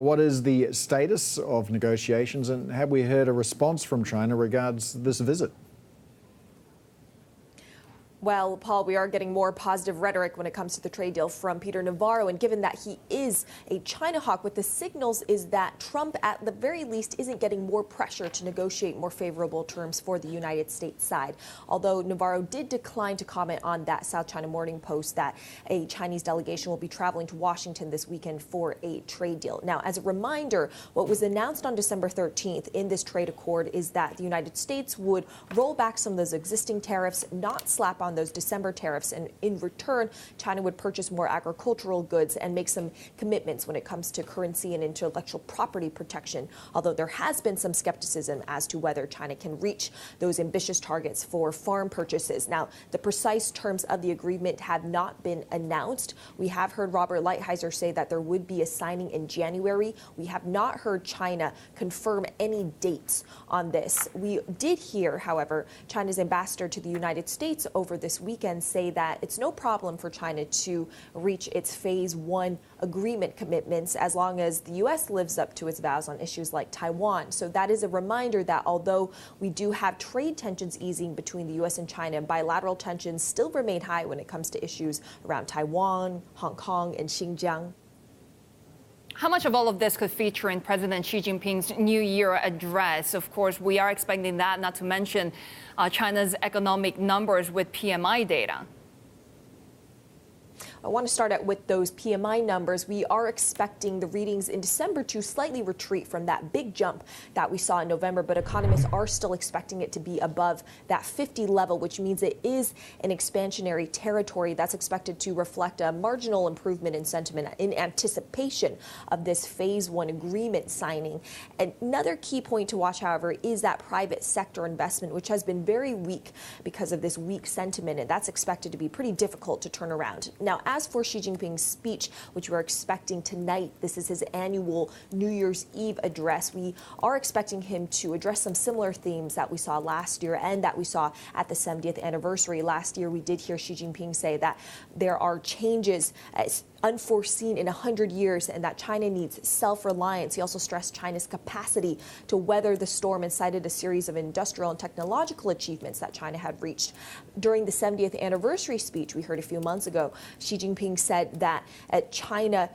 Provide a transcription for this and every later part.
What is the status of negotiations, and have we heard a response from China regards this visit? Well, Paul, we are getting more positive rhetoric when it comes to the trade deal from Peter Navarro. And given that he is a China hawk, what the signals is that Trump, at the very least, isn't getting more pressure to negotiate more favorable terms for the United States side. Although Navarro did decline to comment on that South China Morning Post that a Chinese delegation will be traveling to Washington this weekend for a trade deal. Now, as a reminder, what was announced on December 13th in this trade accord is that the United States would roll back some of those existing tariffs, not slap on those December tariffs, and in return, China would purchase more agricultural goods and make some commitments when it comes to currency and intellectual property protection, although there has been some skepticism as to whether China can reach those ambitious targets for farm purchases. Now, the precise terms of the agreement have not been announced. We have heard Robert Lighthizer say that there would be a signing in January. We have not heard China confirm any dates on this. We did hear, however, China's ambassador to the United States over this weekend say that it's no problem for China to reach its phase one agreement commitments as long as the U.S. lives up to its vows on issues like Taiwan. So that is a reminder that although we do have trade tensions easing between the U.S. and China, bilateral tensions still remain high when it comes to issues around Taiwan, Hong Kong, and Xinjiang. How much of all of this could feature in President Xi Jinping's New Year address? Of course, we are expecting that, not to mention China's economic numbers with PMI data. I want to start out with those PMI numbers. We are expecting the readings in December to slightly retreat from that big jump that we saw in November, but economists are still expecting it to be above that 50 level, which means it is an expansionary territory that's expected to reflect a marginal improvement in sentiment in anticipation of this phase one agreement signing. Another key point to watch, however, is that private sector investment, which has been very weak because of this weak sentiment, and that's expected to be pretty difficult to turn around. Now, as for Xi Jinping's speech, which we're expecting tonight, this is his annual New Year's Eve address. We are expecting him to address some similar themes that we saw last year and that we saw at the 70th anniversary. Last year, we did hear Xi Jinping say that there are changes unforeseen in 100 years and that China needs self-reliance. He also stressed China's capacity to weather the storm and cited a series of industrial and technological achievements that China had reached. During the 70th anniversary speech we heard a few months ago, Xi Jinping said that China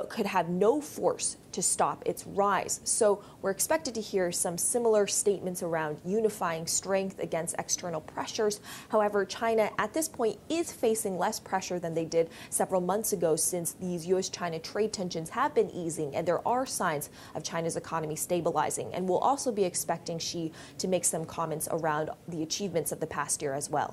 could have no force to stop its rise. So we're expected to hear some similar statements around unifying strength against external pressures. However, China at this point is facing less pressure than they did several months ago, since these U.S.-China trade tensions have been easing and there are signs of China's economy stabilizing. And we'll also be expecting Xi to make some comments around the achievements of the past year as well.